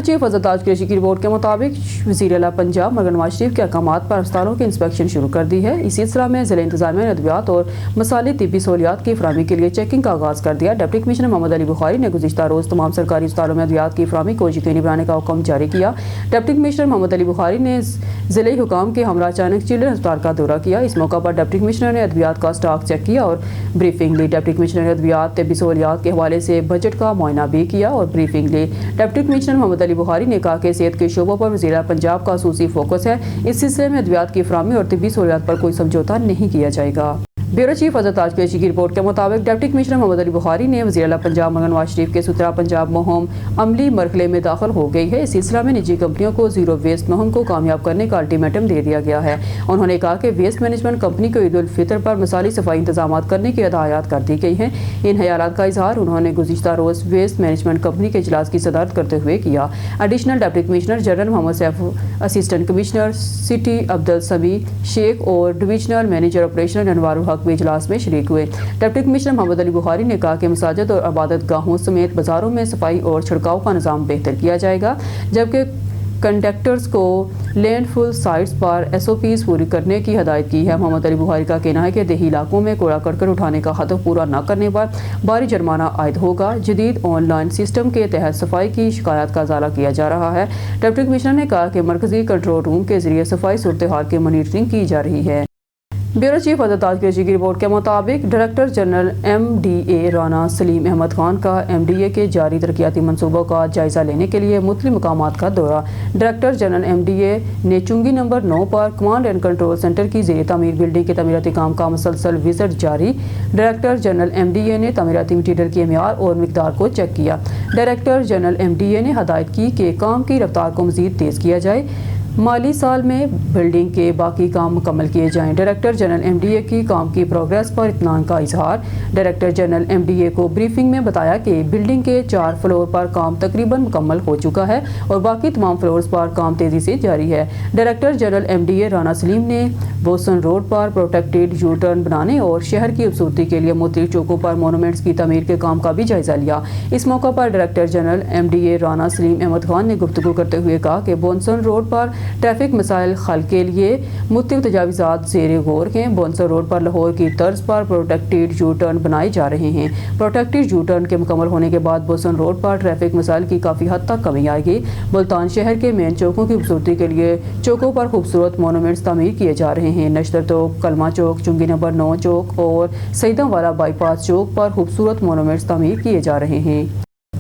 Chief حضرت تاج قریشی کی report کے مطابق وزیر اعلیٰ پنجاب مرغن نواز شریف کے احکامات پر اسپتالوں کی انسپیکشن شروع کر دی ہے۔ اسی سلسلہ میں ضلع انتظامیہ نے ادویات اور مسالی طبی سہولیات کی فراہمی کے لیے چیکنگ کا آغاز کر دیا۔ ڈپٹی کمشنر محمد علی بخاری نے گزشتہ روز تمام سرکاری اسپتالوں میں ادویات کی فراہمی کو یقینی بنانے کا حکم جاری کیا۔ ڈپٹی کمشنر محمد علی بخاری نے ضلعی حکام کے ہمراہ اچانک چلڈرن ہسپتال کا دورہ کیا۔ اس موقع پر ڈپٹی کمشنر نے ادویات کا اسٹاک چیک کیا اور بریفنگ لی۔ ڈپٹی کمشنر نے ادویات طبی سہولیات کے حوالے سے بجٹ کا معائنہ بھی کیا اور بریفنگ لی۔ ڈپٹی کمشنر محمد علی بخاری نے کہا کہ صحت کے شعبوں پر وزیر اعلیٰ پنجاب کا خصوصی فوکس ہے۔ اس سلسلے میں ادویات کی فراہمی اور طبی سہولیات پر کوئی سمجھوتہ نہیں کیا جائے گا۔ بیورو چیف حضرت تاج قریشی کی رپورٹ کے مطابق ڈپٹی کمشنر محمد علی بخاری نے وزیر اعلیٰ پنجاب مرغن نواز شریف کے ستھرا پنجاب مہم عملی مرحلے میں داخل ہو گئی ہے۔ اس سلسلہ میں نجی کمپنیوں کو زیرو ویسٹ مہم کو کامیاب کرنے کا الٹیمیٹم دے دیا گیا ہے۔ انہوں نے کہا کہ ویسٹ مینجمنٹ کمپنی کو عید الفطر پر مثالی صفائی انتظامات کرنے کی ہدایات کر دی گئی ہیں۔ ان خیالات کا اظہار انہوں نے گزشتہ روز ویسٹ مینجمنٹ کمپنی کے اجلاس کی صدارت کرتے ہوئے کیا۔ ایڈیشنل ڈپٹی کمشنر جنرل محمد safe, assistant commissioner city Abdul Sami شیخ اور ڈویژنل مینیجر آپریشن انوار الحق بھی اجلاس میں شریک ہوئے۔ ڈپٹی کمشنر محمد علی بخاری نے کہا کہ مساجد اور عبادت گاہوں سمیت بازاروں میں صفائی اور چھڑکاؤ کا نظام بہتر کیا جائے گا، جبکہ کنٹریکٹرز کو لینڈ فل سائٹس پر SOPs پوری کرنے کی ہدایت کی ہے۔ محمد علی بخاری کا کہنا ہے کہ دیہی علاقوں میں کوڑا کرکٹ اٹھانے کا ہدف پورا نہ کرنے پر بھاری جرمانہ عائد ہوگا۔ جدید آن لائن سسٹم کے تحت صفائی کی شکایات کا ازالہ کیا جا رہا ہے۔ ڈپٹی کمشنر نے کہا کہ مرکزی کنٹرول روم کے ذریعے صفائی صورتحال کی مانیٹرنگ کی جا رہی ہے۔ بیورو چیف حضرت تاج قریشی کی رپورٹ کے مطابق ڈائریکٹر جنرل MDA رانا سلیم احمد خان کا MDA کے جاری ترقیاتی منصوبوں کا جائزہ لینے کے لیے مختلف مقامات کا دورہ۔ ڈائریکٹر جنرل MDA نے چنگی number 9 per command and control centre کی زیر تعمیر بلڈنگ کے تعمیراتی کام کا مسلسل وزٹ جاری۔ ڈائریکٹر جنرل MDA نے تعمیراتی مٹیریل کے معیار اور مقدار کو چیک کیا۔ ڈائریکٹر جنرل MDA نے ہدایت کی کہ کام کی رفتار کو مزید تیز کیا جائے، مالی سال میں بلڈنگ کے باقی کام مکمل کیے جائیں۔ ڈائریکٹر جنرل MDA کی کام کی پروگریس پر اطمینان کا اظہار۔ ڈائریکٹر جنرل MDA کو بریفنگ میں بتایا کہ بلڈنگ کے 4 فلور پر کام تقریباً مکمل ہو چکا ہے اور باقی تمام فلورز پر کام تیزی سے جاری ہے۔ Director general MDA Rana Saleem نے بوسن روڈ پر پروٹیکٹڈ یو ٹرن بنانے اور شہر کی خوبصورتی کے لیے مختلف چوکوں پر مونومنٹس کی تعمیر کے کام کا بھی جائزہ لیا۔ اس موقع پر ڈائریکٹر جنرل MDA رانا سلیم احمد خان نے گفتگو کرتے ہوئے کہا کہ بونسن روڈ پر ٹریفک مسائل حل کے لیے مختلف تجاویزات زیر غور ہیں۔ بونسر روڈ پر لاہور کی طرز پر پروٹیکٹڈ یو ٹرن بنائے جا رہے ہیں۔ پروٹیکٹڈ یو ٹرن کے مکمل ہونے کے بعد بوسن روڈ پر ٹریفک مسائل کی کافی حد تک کمی آئے گی۔ ملتان شہر کے مین چوکوں کی خوبصورتی کے لیے چوکوں پر خوبصورت مونومنٹس تعمیر کیے جا رہے ہیں۔ نشتر چوک، کلمہ چوک، چنگی نمبر 9 چوک اور سیداں والا بائی پاس چوک پر خوبصورت مونومنٹس تعمیر کیے جا رہے ہیں۔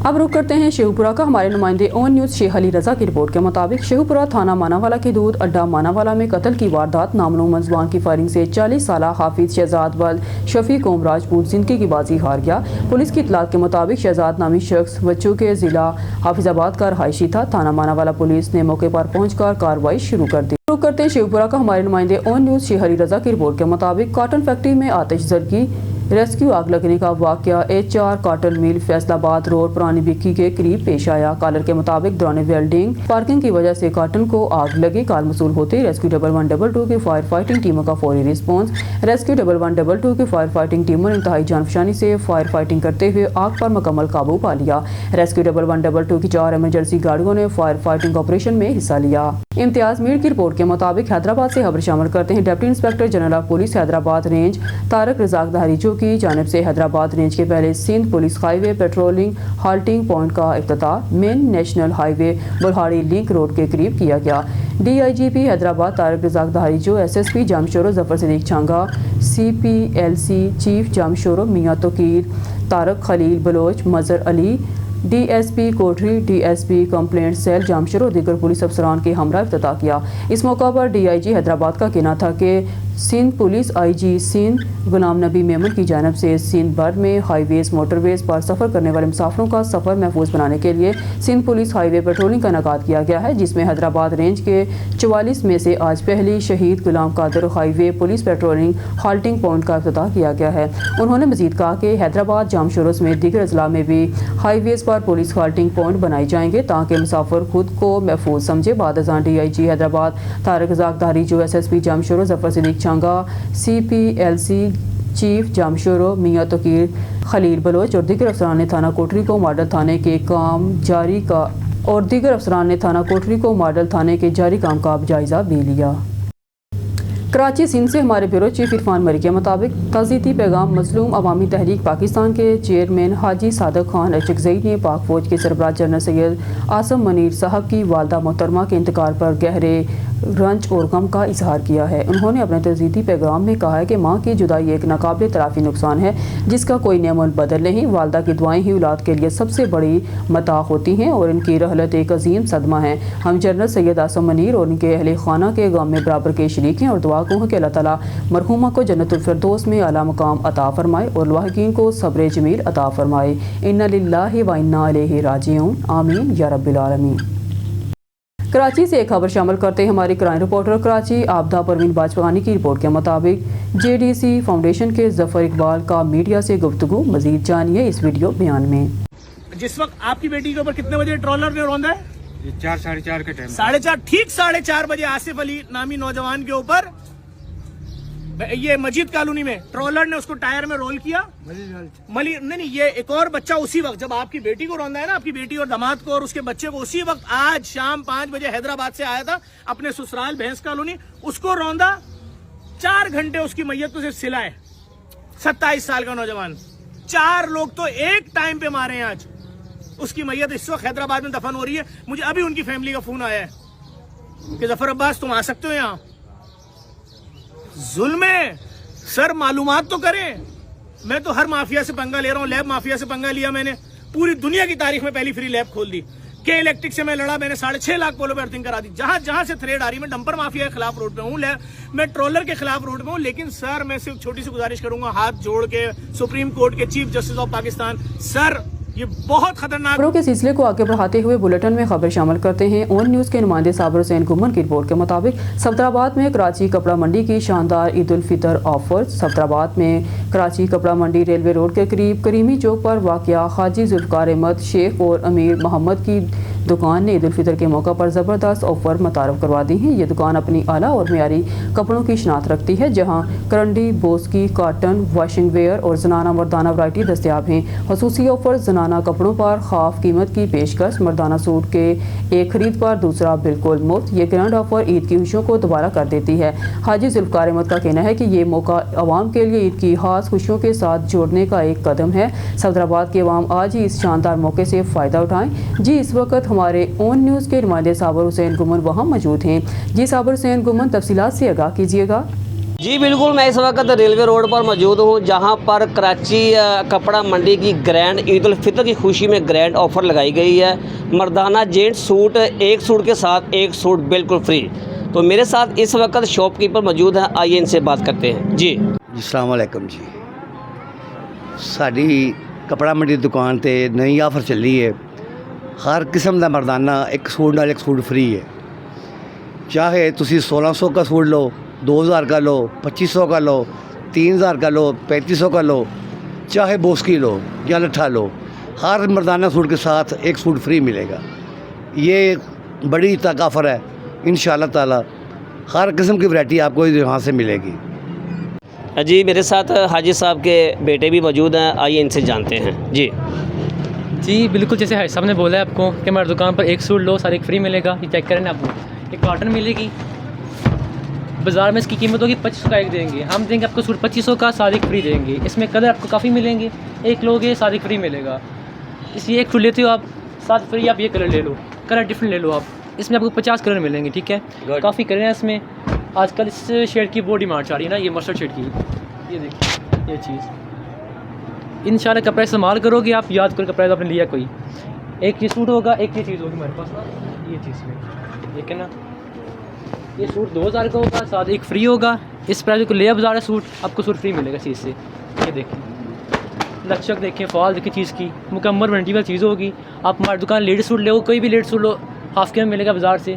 اب رخ کرتے ہیں شیخوپورہ کا۔ ہمارے نمائندے اون نیوز شیخ علی رضا کی رپورٹ کے مطابق شیخوپورہ تھانہ ماناوالا کے دودھ اڈہ ماناوالا میں قتل کی واردات، نامعلوم منصبان کی فائرنگ سے 40 سالہ حافظ شہزاد ولد شفیع قوم راجپوت زندگی کی بازی ہار گیا۔ پولیس کی اطلاعات کے مطابق شہزاد نامی شخص وچو کے ضلع حافظ آباد کا رہائشی تھا۔ تھانہ ماناوالا پولیس نے موقع پر پہنچ کر کارروائی شروع کر دی۔ رخ کرتے ہیں شیخوپورہ کا۔ ہمارے نمائندے اون نیوز شیخ علی رضا کی رپورٹ کے مطابق کاٹن فیکٹری میں آتش زدگی، ریسکیو آگ لگنے کا واقعہ HR کاٹن میل فیصل آباد روڈ پرانی بکھی کے قریب پیش آیا۔ کالر کے مطابق دوران ویلڈنگ پارکنگ کی وجہ سے کاٹن کو آگ لگی۔ کال موصول ہوتے ریسکیو 1122 کی فائر فائٹنگ ٹیموں کا فوری رسپانس۔ ریسکیو 1122 کی فائر فائٹنگ ٹیموں نے انتہائی جان فشانی سے فائر فائٹنگ کرتے ہوئے آگ پر مکمل قابو پا لیا۔ ریسکیو 1122 کی 4 ایمرجنسی گاڑیوں نے فائر فائٹنگ آپریشن میں حصہ لیا۔ امتیاز میر کی رپورٹ کے مطابق حیدرآباد سے خبر شامل کرتے ہیں deputy inspector general of police Hyderabad range Tariq Razzaq Dahricho کی جانب سے حیدرآباد رینج کے پہلے Sindh police highway patrolling halting point کا افتتاح main national highway Bulhari link road کے قریب کیا گیا۔ DIGP Hyderabad Tariq Razzaq Dahricho, SSP Jamshoro Zafar Siddique Changa, CPLC chief Jamshoro Mian Tauqeer Tariq Khalil Baloch, Mazhar Ali, DSP Kotri, DSP complaint cell Jamshoro دیگر پولیس افسران کے ہمراہ افتتاح کیا۔ اس موقع پر DIG حیدرآباد کا کہنا تھا کہ سندھ پولیس IG سندھ غلام نبی میمن کی جانب سے سندھ بھر میں ہائی ویز موٹر ویز پر سفر کرنے والے مسافروں کا سفر محفوظ بنانے کے لیے Sindh police highway patrolling کا انعقاد کیا گیا ہے، جس میں حیدرآباد رینج کے 44 میں سے آج پہلی شہید غلام قادر ہائی وے پولیس پیٹرولنگ ہالٹنگ پوائنٹ کا افتتاح کیا گیا ہے۔ انہوں نے مزید کہا کہ حیدرآباد جامشورو سمیت دیگر اضلاع میں بھی ہائی ویز پر پولیس ہالٹنگ پوائنٹ بنائے جائیں گے تاکہ مسافر خود کو محفوظ سمجھے۔ بعد ازاں DIG Hyderabad Tariq Razzaq Dahricho, SSP Jamshoro Zafar Siddique Changa, CPLC chief Jamshoro Mian توقیر خلیل بلوچ اور دیگر افسران نے تھانہ کوٹری کو ماڈل تھانے کے کام جاری کا اور دیگر افسران نے تھانہ کوٹری کو ماڈل تھانے کے جاری کام کا جائزہ بھی لیا۔ کراچی سندھ سے ہمارے بیورو چیف عرفان مری کے مطابق تعزیتی پیغام مظلوم عوامی تحریک پاکستان کے چیئرمین حاجی صادق خان اچکزئی نے پاک فوج کے سربراہ جنرل سید عاصم منیر صاحب کی والدہ محترمہ کے انتقال پر گہرے رنج اور غم کا اظہار کیا ہے۔ انہوں نے اپنے تعزیتی پیغام میں کہا ہے کہ ماں کی جدائی ایک ناقابل تلافی نقصان ہے جس کا کوئی نعم البدل نہیں۔ والدہ کی دعائیں ہی اولاد کے لیے سب سے بڑی متاع ہوتی ہیں اور ان کی رحلت ایک عظیم صدمہ ہے۔ ہم جنرل سید عاصم منیر اور ان کے اہل خانہ کے غم میں برابر کے شریک ہیں اور دعا گو ہیں کہ اللہ تعالیٰ مرحومہ کو جنت الفردوس میں اعلیٰ مقام عطا فرمائے اور لاحقین کو صبر جمیل عطا فرمائے۔ انا للہ و انا الیہ راجعون، آمین یا رب العالمین۔ کراچی سے ایک خبر شامل کرتے ہیں ہماری کرائم رپورٹر کراچی آبدہ پروین باجپانی کی رپورٹ کے مطابق جے ڈی سی فاؤنڈیشن کے ظفر اقبال کا میڈیا سے گفتگو، مزید جانیے اس ویڈیو بیان میں۔ جس وقت آپ کی بیٹی کے اوپر کتنے بجے ٹرولر نے روندا ہے؟ 4 ساڑھے 4 کا ٹائم، 4:30، ٹھیک 4:30 بجے آصف علی نامی نوجوان کے اوپر یہ مجید کالونی میں ٹرولر نے اس کو ٹائر میں رول کیا۔ نہیں یہ ایک اور بچہ اسی وقت جب آپ کی بیٹی کو روندا ہے نا، آپ کی بیٹی اور داماد کو اور اس کے بچے کو، اسی وقت آج شام 5 بجے حیدرآباد سے آیا تھا اپنے سسرال بھینس کالونی، اس کو روندا 4 گھنٹے اس کی میت کو صرف سلائے۔ 27 سال کا نوجوان، 4 لوگ تو ایک ٹائم پہ مارے ہیں آج۔ اس کی میت اس وقت حیدرآباد میں دفن ہو رہی ہے۔ مجھے ابھی ان کی فیملی کا فون آیا ہے کہ ظفر عباس تم آ سکتے ہو یہاں۔ ظلم ہے سر، معلومات تو کریں۔ میں تو ہر مافیا سے پنگا لے رہا ہوں، لیب مافیا سے پنگا لیا میں نے، پوری دنیا کی تاریخ میں پہلی فری لیب کھول دی۔ کے الیکٹرک سے میں لڑا، میں نے 6.5 لاکھ پولو پہ ارتھنگ کرا دی۔ جہاں سے تھریڈ آ رہی، میں ڈمپر مافیا کے خلاف روڈ پہ ہوں، میں ٹرولر کے خلاف روڈ پہ ہوں۔ لیکن سر میں صرف چھوٹی سی گزارش کروں گا ہاتھ جوڑ کے سپریم کورٹ کے چیف جسٹس آف پاکستان، سر یہ بہت خطرناک خبروں کے سلسلے کو آگے بڑھاتے ہوئے بلیٹن میں خبر شامل کرتے ہیں۔ اون نیوز کے نمائندے صابر حسین گمن کی رپورٹ کے مطابق صفدرآباد میں کراچی کپڑا منڈی کی شاندار عید الفطر آفر۔ صفدرآباد میں کراچی کپڑا منڈی ریلوے روڈ کے قریب کریمی چوک پر واقع حاجی ذوالفقار احمد شیخ اور امیر محمد کی دکان نے عید الفطر کے موقع پر زبردست آفر متعارف کروا دی ہیں۔ یہ دکان اپنی اعلیٰ اور معیاری کپڑوں کی شناخت رکھتی ہے، جہاں کرنڈی، بوسکی، کاٹن، واشنگ ویئر اور زنانہ مردانہ ورائٹی دستیاب ہیں۔ خصوصی آفر زنانہ کپڑوں پر خاف قیمت کی پیشکش، مردانہ سوٹ کے ایک خرید پر دوسرا بالکل مفت۔ یہ گرینڈ آفر عید کی خوشیوں کو دوبارہ کر دیتی ہے۔ حاجی ذوالفقار احمد کا کہنا ہے کہ یہ موقع عوام کے لیے عید کی خاص خوشیوں کے ساتھ جوڑنے کا ایک قدم ہے۔ صفدرآباد کے عوام آج ہی اس شاندار موقع سے فائدہ اٹھائیں۔ جی اس وقت ہمارے اون نیوز کے نمائندے صابر حسین گمن وہاں موجود ہیں۔ جی صابر حسین گمن، تفصیلات سے آگاہ کیجیے گا۔ جی بالکل، میں اس وقت ریلوے روڈ پر موجود ہوں، جہاں پر کراچی کپڑا منڈی کی گرینڈ عید الفطر کی خوشی میں گرینڈ آفر لگائی گئی ہے۔ مردانہ جینٹ سوٹ، ایک سوٹ کے ساتھ ایک سوٹ بالکل فری۔ تو میرے ساتھ اس وقت شاپ کیپر موجود ہیں، آئیے ان سے بات کرتے ہیں۔ جی السلام علیکم جی، ساری کپڑا منڈی دکان تے نئی آفر چلی ہے۔ ہر قسم کا مردانہ ایک سوٹ نال ایک سوٹ فری ہے۔ چاہے تسی 1600 کا سوٹ لو، 2000 کا لو، 2500 کا لو، 3000 کا لو، 3500 کا لو، چاہے بوسکی لو یا لٹھا لو، ہر مردانہ سوٹ کے ساتھ ایک سوٹ فری ملے گا۔ یہ بڑی تک آفر ہے، انشاءاللہ تعالی ہر قسم کی ورائٹی آپ کو یہاں سے ملے گی۔ جی میرے ساتھ حاجی صاحب کے بیٹے بھی موجود ہیں، آئیے ان سے جانتے ہیں۔ جی بالکل، جیسے حاجی صاحب نے بولا ہے آپ کو کہ ہماری دکان پر ایک سوٹ لو سارے ایک فری ملے گا۔ یہ چیک کریں نا، آپ کو ایک کاٹن ملے گی، بازار میں اس کی قیمت ہوگی 2500 کا ایک دیں گے، ہم دیں گے آپ کو سوٹ 2500 کا سارے فری دیں گے۔ اس میں کلر آپ کو کافی ملیں گے، ایک لوگے سارے فری ملے گا۔ اس لیے ایک سوٹ لیتے ہو آپ، ساتھ فری آپ یہ کلر لے لو، کلر ڈفرنٹ لے لو آپ۔ اس میں آپ کو 50 کلر ملیں گے، ٹھیک ہے؟ کافی کلر ہیں اس میں۔ آج کل اس شیڈ کی بہت ڈیمانڈ چاہ رہی ہے نا، یہ مسٹرڈ شیڈ کی، یہ دیکھیں یہ چیز۔ انشاءاللہ کپڑا استعمال کرو گے آپ، یاد کرو کپڑا آپ نے لیا کوئی، ایک یہ سوٹ ہوگا، ایک یہ چیز ہوگی ہمارے پاس نا، یہ چیز میں ٹھیک ہے نا۔ یہ سوٹ 2000 کا ہوگا، ساتھ ایک فری ہوگا۔ اس پرائز کو لے آپ زیادہ سوٹ، آپ کو سوٹ فری ملے گا چیز سے۔ یہ دیکھیں لچک دیکھیں، فال دیکھیں، چیز کی مکمل وارنٹی والی چیز ہوگی۔ آپ ہماری دکان لیڈیز سوٹ لے، کوئی بھی لیڈیز سوٹ لو، ہاف کے میں ملے گا بازار سے،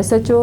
SHO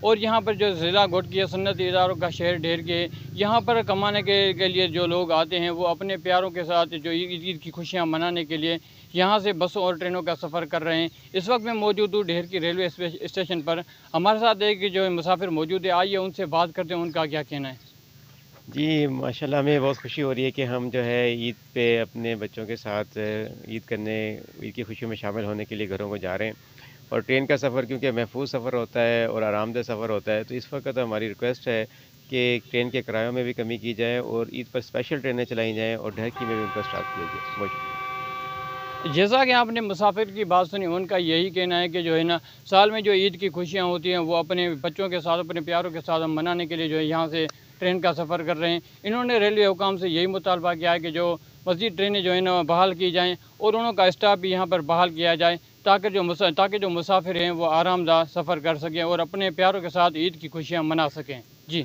اور یہاں پر جو ضلع گھوٹ کی صنعتی اداروں کا شہر ڈھیر کے یہاں پر کمانے کے لیے جو لوگ آتے ہیں وہ اپنے پیاروں کے ساتھ جو عید کی خوشیاں منانے کے لیے یہاں سے بسوں اور ٹرینوں کا سفر کر رہے ہیں۔ اس وقت میں موجود ہوں ڈھیر کی ریلوے اسٹیشن پر، ہمارے ساتھ ایک جو مسافر موجود ہے، آئیے ان سے بات کرتے ہیں ان کا کیا کہنا ہے۔ جی ماشاءاللہ ہمیں بہت خوشی ہو رہی ہے کہ ہم جو ہے عید پہ اپنے بچوں کے ساتھ عید کی خوشیوں میں شامل ہونے کے لیے گھروں کو جا رہے ہیں، اور ٹرین کا سفر کیونکہ محفوظ سفر ہوتا ہے اور آرام دہ سفر ہوتا ہے، تو اس وقت ہماری ریکویسٹ ہے کہ ٹرین کے کرایوں میں بھی کمی کی جائے اور عید پر اسپیشل ٹرینیں چلائی جائیں اور ڈھیکی میں بھی ان کا اسٹاف کیا جائے۔ بہت شکریہ۔ جیسا کہ آپ نے مسافر کی بات سنی، ان کا یہی کہنا ہے کہ جو ہے نا سال میں جو عید کی خوشیاں ہوتی ہیں وہ اپنے بچوں کے ساتھ اپنے پیاروں کے ساتھ ہم منانے کے لیے جو ہے یہاں سے ٹرین کا سفر کر رہے ہیں۔ انہوں نے ریلوے حکام سے یہی مطالبہ کیا ہے کہ جو مزید ٹرینیں جو ہے نا بحال کی جائیں اور انہوں کا اسٹاف بھی یہاں پر بحال کیا جائے تاکہ جو مسافر ہیں وہ آرام دہ سفر کر سکیں اور اپنے پیاروں کے ساتھ عید کی خوشیاں منا سکیں۔ جی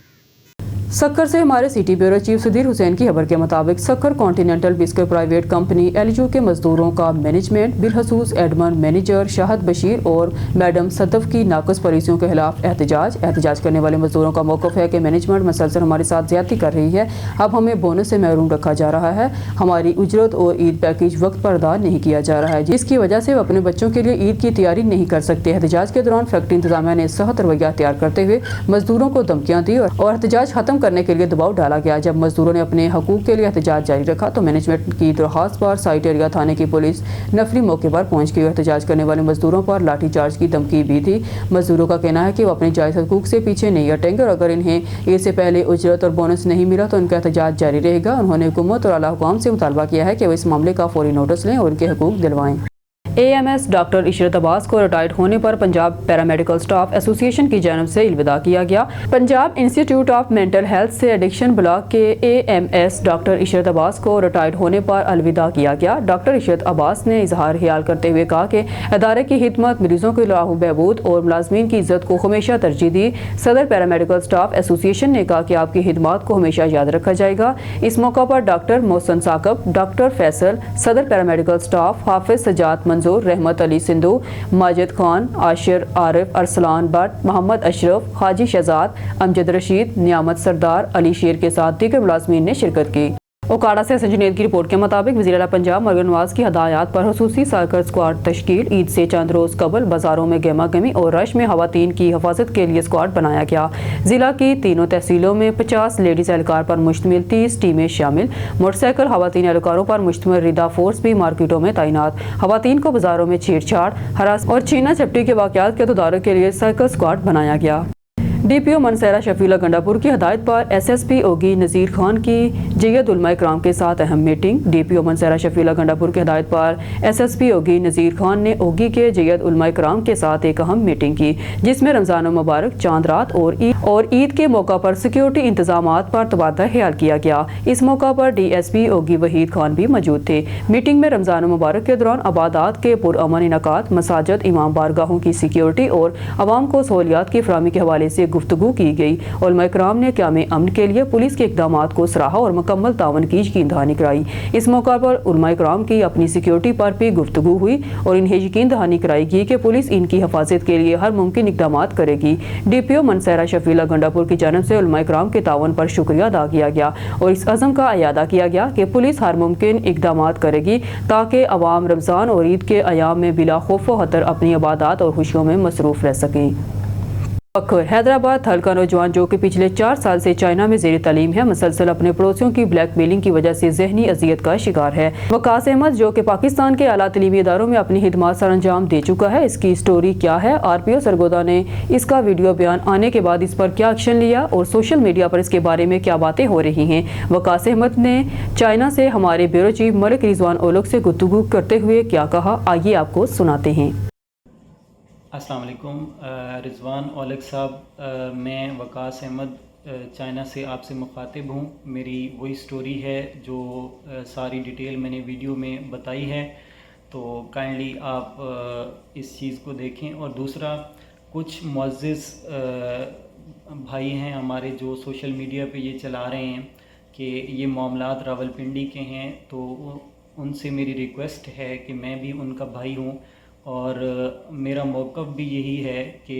سکر سے ہمارے سٹی بیورو چیف صدیر حسین کی خبر کے مطابق سکر کانٹیننٹل بسکٹ پرائیویٹ کمپنی ایلجو کے مزدوروں کا مینجمنٹ بالخصوص ایڈمن مینیجر شاہد بشیر اور میڈم صدف کی ناقص پالیسیوں کے خلاف احتجاج کرنے والے مزدوروں کا موقف ہے کہ مینجمنٹ مسلسل ہمارے ساتھ زیادتی کر رہی ہے، اب ہمیں بونس سے محروم رکھا جا رہا ہے، ہماری اجرت اور عید پیکیج وقت پر ادا نہیں کیا جا رہا ہے، جس کی وجہ سے وہ اپنے بچوں کے لیے عید کی تیاری نہیں کر سکتے۔ احتجاج کے دوران فیکٹری انتظامیہ نے سخت رویہ اختیار کرتے ہوئے مزدوروں کو دھمکیاں دی اور احتجاج ختم کرنے کے لیے دباؤ ڈالا گیا۔ جب مزدوروں نے اپنے حقوق کے لیے احتجاج جاری رکھا تو مینجمنٹ کی درخواست پر سائٹ ایریا تھانے کی پولیس نفری موقع پر پہنچ گئی۔ احتجاج کرنے والے مزدوروں پر لاٹھی چارج کی دھمکی بھی تھی۔ مزدوروں کا کہنا ہے کہ وہ اپنے جائز حقوق سے پیچھے نہیں ہٹیں گے اور اگر انہیں عید سے پہلے اجرت اور بونس نہیں ملا تو ان کا احتجاج جاری رہے گا۔ انہوں نے حکومت اور اعلیٰ حکام سے مطالبہ کیا ہے کہ وہ اس معاملے کا فوری نوٹس لیں اور ان کے حقوق دلوائیں۔ AMS ڈاکٹر عشرت عباس کو ریٹائرڈ ہونے پر پنجاب پیرامیڈیکل سٹاف ایسوسی ایشن کی جانب سے الوداع کیا گیا۔ پنجاب انسٹی ٹیوٹ آف مینٹل ہیلتھ سے ایڈکشن بلاک کے AMS ڈاکٹر عشرت عباس کو ریٹائرڈ ہونے پر الوداع کیا گیا۔ ڈاکٹر عشرت عباس نے اظہار خیال کرتے ہوئے کہا کہ ادارے کی خدمت مریضوں کے فلاح و بہبود اور ملازمین کی عزت کو ہمیشہ ترجیح دی۔ صدر پیرامیڈیکل سٹاف ایسوسی ایشن نے کہا کہ آپ کی خدمات کو ہمیشہ یاد رکھا جائے گا۔ اس موقع پر ڈاکٹر محسن ثاقب، ڈاکٹر فیصل، صدر پیرامیڈیکل سٹاف حافظ سجاد منظور، رحمت علی سندھو، ماجد خان، عاشر عارف، ارسلان بٹ، محمد اشرف، حاجی شہزاد، امجد رشید، نعمت سردار، علی شیر کے ساتھ دیگر ملازمین نے شرکت کی۔ اوکاڑا سے سنجنید کی رپورٹ کے مطابق وزیر اعلیٰ پنجاب مرگن نواز کی ہدایات پر خصوصی سائیکل اسکواڈ تشکیل۔ عید سے چند روز قبل بازاروں میں گہما گہمی اور رش میں خواتین کی حفاظت کے لیے اسکواڈ بنایا گیا۔ ضلع کی تینوں تحصیلوں میں 50 لیڈیز اہلکار پر مشتمل 30 ٹیمیں شامل۔ موٹر سائیکل خواتین اہلکاروں پر مشتمل ریدا فورس بھی مارکیٹوں میں تعینات۔ خواتین کو بازاروں میں چھیڑ چھاڑ، ہراس اور چھینا جھپٹی کے واقعات کے تدارک کے لیے سائیکل اسکواڈ بنایا گیا۔ DPO منصیرہ شفیلہ گنڈاپور کی ہدایت پر SSP اوگی نذیر خان کی جید علماء کرام کے ساتھ اہم میٹنگ۔ DPO منصیرہ شفیلہ گنڈاپور کی ہدایت پر SSP اوگی نذیر خان نے اوگی کے جید علماء کرام کے ساتھ ایک اہم میٹنگ کی، جس میں رمضان المبارک، چاند رات اور عید کے موقع پر سیکیورٹی انتظامات پر تبادلہ خیال کیا گیا۔ اس موقع پر DSP اوگی وحید خان بھی موجود تھے۔ میٹنگ میں رمضان المبارک کے دوران عبادات کے پرامن انعقاد، مساجد، امام بارگاہوں کی سیکیورٹی اور عوام کو سہولیات کی فراہمی کے حوالے سے گفتگو کی گئی۔ علماء کرام نے قیام امن کے لیے پولیس کے اقدامات کو سراہا اور مکمل تعاون کی یقین دہانی کرائی۔ اس موقع پر علماء کرام کی اپنی سیکیورٹی پر بھی گفتگو ہوئی اور انہیں یقین دہانی کرائی گئی کہ پولیس ان کی حفاظت کے لیے ہر ممکن اقدامات کرے گی۔ DPO منصیرہ شفیلہ گنڈاپور کی جانب سے علماء کرام کے تعاون پر شکریہ ادا کیا گیا اور اس عزم کا اعادہ کیا گیا کہ پولیس ہر ممکن اقدامات کرے گی تاکہ عوام رمضان اور عید کے ایام میں بلا خوف و خطر اپنی عبادات اور خوشیوں میں مصروف رہ سکیں۔ حیدرآباد حلقہ نوجوان جو کہ پچھلے 4 سال سے چائنا میں زیر تعلیم ہے، مسلسل اپنے پڑوسیوں کی بلیک میلنگ کی وجہ سے ذہنی اذیت کا شکار ہے۔ وقاص احمد جو کہ پاکستان کے اعلیٰ تعلیمی اداروں میں اپنی خدمات سر انجام دے چکا ہے، اس کی سٹوری کیا ہے؟ RPO سرگودا نے اس کا ویڈیو بیان آنے کے بعد اس پر کیا ایکشن لیا اور سوشل میڈیا پر اس کے بارے میں کیا باتیں ہو رہی ہیں؟ وقاص احمد نے چائنا سے ہمارے بیورو چیف ملک رضوان اولک سے گفتگو کرتے ہوئے کیا کہا، آئیے آپ کو سناتے ہیں۔ السلام علیکم رضوان اولک صاحب، میں وقاص احمد چائنا سے آپ سے مخاطب ہوں۔ میری وہی سٹوری ہے جو ساری ڈیٹیل میں نے ویڈیو میں بتائی ہے، تو کائنڈلی آپ اس چیز کو دیکھیں۔ اور دوسرا، کچھ معزز بھائی ہیں ہمارے جو سوشل میڈیا پہ یہ چلا رہے ہیں کہ یہ معاملات راولپنڈی کے ہیں، تو ان سے میری ریکویسٹ ہے کہ میں بھی ان کا بھائی ہوں اور میرا موقف بھی یہی ہے کہ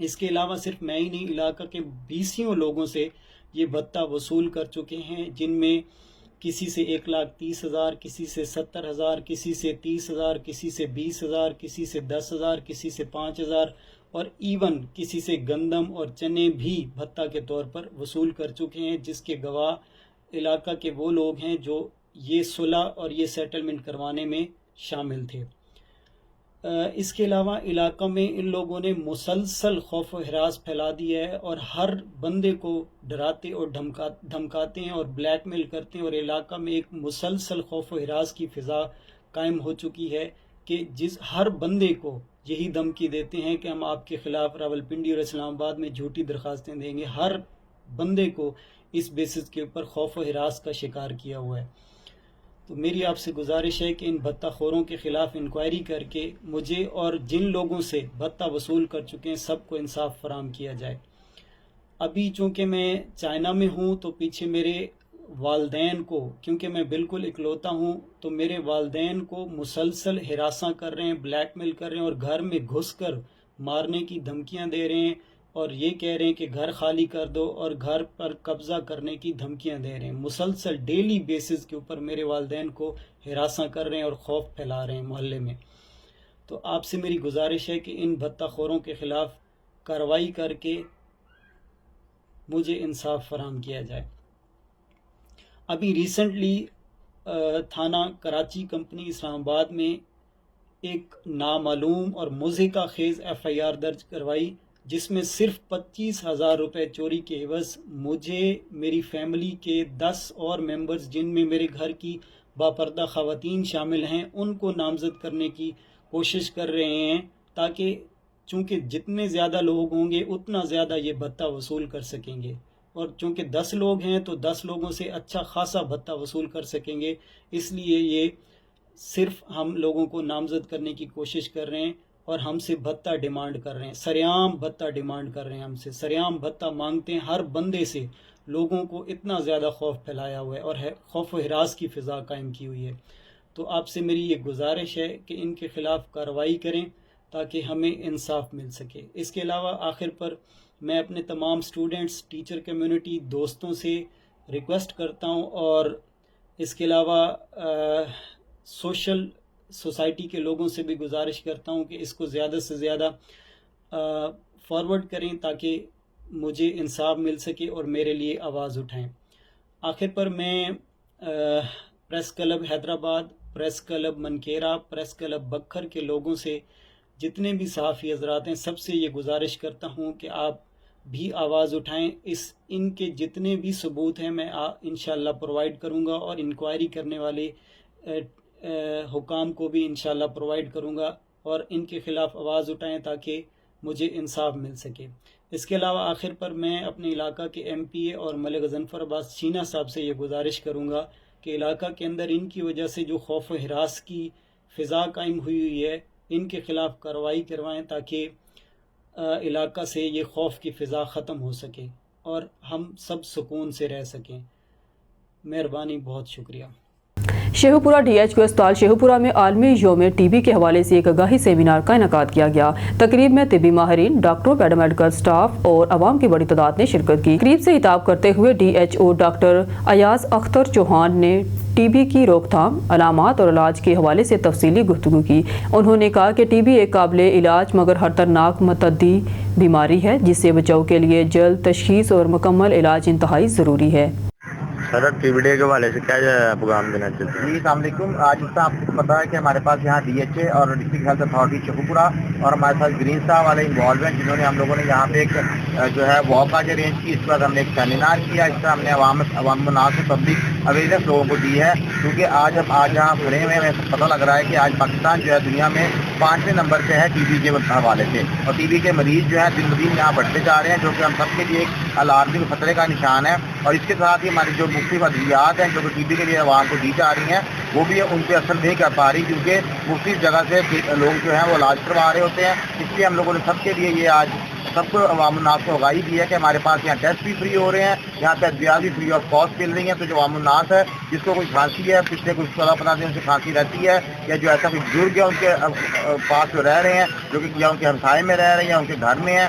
اس کے علاوہ صرف میں ہی نہیں، علاقہ کے 20 لوگوں سے یہ بھتہ وصول کر چکے ہیں، جن میں کسی سے 1,30,000، کسی سے 70,000، کسی سے 30,000، کسی سے 20,000، کسی سے 10,000، کسی سے 5,000 اور ایون کسی سے گندم اور چنے بھی بھتہ کے طور پر وصول کر چکے ہیں، جس کے گواہ علاقہ کے وہ لوگ ہیں جو یہ صلح اور یہ سیٹلمنٹ کروانے میں شامل تھے۔ اس کے علاوہ علاقہ میں ان لوگوں نے مسلسل خوف و ہراس پھیلا دیا ہے اور ہر بندے کو ڈراتے اور دھمکاتے ہیں اور بلیک میل کرتے ہیں، اور علاقہ میں ایک مسلسل خوف و ہراس کی فضا قائم ہو چکی ہے کہ ہر بندے کو یہی دھمکی دیتے ہیں کہ ہم آپ کے خلاف راولپنڈی اور اسلام آباد میں جھوٹی درخواستیں دیں گے۔ ہر بندے کو اس بیسس کے اوپر خوف و ہراس کا شکار کیا ہوا ہے۔ تو میری آپ سے گزارش ہے کہ ان بھتہ خوروں کے خلاف انکوائری کر کے مجھے اور جن لوگوں سے بھتہ وصول کر چکے ہیں سب کو انصاف فراہم کیا جائے۔ ابھی چونکہ میں چائنا میں ہوں تو پیچھے میرے والدین کو، کیونکہ میں بالکل اکلوتا ہوں، تو میرے والدین کو مسلسل ہراساں کر رہے ہیں، بلیک میل کر رہے ہیں اور گھر میں گھس کر مارنے کی دھمکیاں دے رہے ہیں اور یہ کہہ رہے ہیں کہ گھر خالی کر دو اور گھر پر قبضہ کرنے کی دھمکیاں دے رہے ہیں۔ مسلسل ڈیلی بیسز کے اوپر میرے والدین کو ہراساں کر رہے ہیں اور خوف پھیلا رہے ہیں محلے میں۔ تو آپ سے میری گزارش ہے کہ ان بھتہ خوروں کے خلاف کارروائی کر کے مجھے انصاف فراہم کیا جائے۔ ابھی ریسنٹلی تھانہ کراچی کمپنی اسلام آباد میں ایک نامعلوم اور مضحکہ خیز FIR درج کروائی، جس میں صرف 25,000 روپے چوری کے عوض مجھے، میری فیملی کے 10 اور ممبرز جن میں میرے گھر کی باپردہ خواتین شامل ہیں ان کو نامزد کرنے کی کوشش کر رہے ہیں، تاکہ چونکہ جتنے زیادہ لوگ ہوں گے اتنا زیادہ یہ بھتہ وصول کر سکیں گے، اور چونکہ 10 لوگ ہیں تو 10 لوگوں سے اچھا خاصا بھتہ وصول کر سکیں گے، اس لیے یہ صرف ہم لوگوں کو نامزد کرنے کی کوشش کر رہے ہیں اور ہم سے بھتہ ڈیمانڈ کر رہے ہیں، سریعام بھتہ ڈیمانڈ کر رہے ہیں، ہم سے سریعام بھتہ مانگتے ہیں۔ ہر بندے سے لوگوں کو اتنا زیادہ خوف پھیلایا ہوا ہے اور خوف و ہراس کی فضا قائم کی ہوئی ہے۔ تو آپ سے میری یہ گزارش ہے کہ ان کے خلاف کارروائی کریں تاکہ ہمیں انصاف مل سکے۔ اس کے علاوہ آخر پر میں اپنے تمام سٹوڈنٹس، ٹیچر کمیونٹی، دوستوں سے ریکویسٹ کرتا ہوں اور اس کے علاوہ سوسائٹی کے لوگوں سے بھی گزارش کرتا ہوں کہ اس کو زیادہ سے زیادہ فارورڈ کریں تاکہ مجھے انصاف مل سکے اور میرے لیے آواز اٹھائیں۔ آخر پر میں press club Hyderabad, press club Mankera, press club Bhakkar کے لوگوں سے، جتنے بھی صحافی حضرات ہیں، سب سے یہ گزارش کرتا ہوں کہ آپ بھی آواز اٹھائیں۔ ان کے جتنے بھی ثبوت ہیں میں انشاءاللہ پرووائڈ کروں گا اور انکوائری کرنے والے حکام کو بھی انشاءاللہ پرووائڈ کروں گا، اور ان کے خلاف آواز اٹھائیں تاکہ مجھے انصاف مل سکے۔ اس کے علاوہ آخر پر میں اپنے علاقہ کے MPA اور ملک غضنفر عباس چینا صاحب سے یہ گزارش کروں گا کہ علاقہ کے اندر ان کی وجہ سے جو خوف و ہراس کی فضا قائم ہوئی ہے، ان کے خلاف کارروائی کروائیں تاکہ علاقہ سے یہ خوف کی فضا ختم ہو سکے اور ہم سب سکون سے رہ سکیں۔ مہربانی، بہت شکریہ۔ شیخوپورہ DHQ اسپتال شیخوپورہ میں عالمی یوم TB کے حوالے سے ایک آگاہی سیمینار کا انعقاد کیا گیا۔ تقریب میں طبی ماہرین، ڈاکٹروں، پیرامیڈیکل سٹاف اور عوام کی بڑی تعداد نے شرکت کی۔ تقریب سے خطاب کرتے ہوئے DHO ڈاکٹر ایاز اختر چوہان نے TB کی روک تھام، علامات اور علاج کے حوالے سے تفصیلی گفتگو کی۔ انہوں نے کہا کہ TB ایک قابل علاج مگر خطرناک متعدی بیماری ہے، جس سے بچاؤ کے لیے جلد تشخیص اور مکمل علاج انتہائی ضروری ہے۔ سر TB ڈے کے حوالے سے کیا پیغام دینا چاہتے ہیں؟ السلام علیکم۔ آج اس طرح آپ کو پتا ہے کہ ہمارے پاس یہاں DHA اور ڈسٹرکٹ ہیلتھ اتھارٹی شیخوپورہ اور ہمارے ساتھ گرین صاحب والے انوالومنٹ، جنہوں نے ہم لوگوں نے یہاں پہ ایک جو ہے واک آج ارینج کی۔ اس کے بعد ہم نے ایک سیمینار کیا، اس طرح ہم نے عوام الناس کو پبلک اویئرنیس لوگوں کو دی ہے، کیونکہ آج یہاں کھڑے ہوئے ہمیں پتہ لگ رہا ہے کہ آج پاکستان جو ہے دنیا میں 5ویں نمبر پہ ہے TB کے حوالے سے، اور TB کے مریض جو ہے دن بدن یہاں بڑھتے جا رہے ہیں، جو کہ ہم سب کے لیے ایک الارمی خطرے کا نشان ہے۔ اور اس کے ساتھ ہی ہماری جو مختلف ادویات ہیں جو کہ TB کے لیے عوام کو دی جا رہی ہیں، وہ بھی ان پہ اثر نہیں کر پا رہی، کیونکہ مختلف جگہ سے لوگ جو ہیں وہ علاج کروا رہے ہوتے ہیں۔ اس لیے ہم لوگوں نے سب کے لیے یہ آج سب کو عوام الناس کو آگاہی دی ہے کہ ہمارے پاس یہاں ٹیسٹ بھی فری ہو رہے ہیں، یہاں پہ ادویات بھی فری آف کاسٹ مل رہی ہیں۔ تو جو عوام الناس ہے، جس کو کوئی کھانسی ہے، پچھلے کچھ 14-15 دن سے کھانسی رہتی ہے، یا جو ایسا کوئی بزرگ ہے ان کے پاس جو رہ رہے ہیں، جو کہ یا ان کے ہمسائے میں رہ رہے ہیں یا ان کے گھر میں ہیں،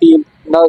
3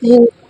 3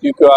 PQR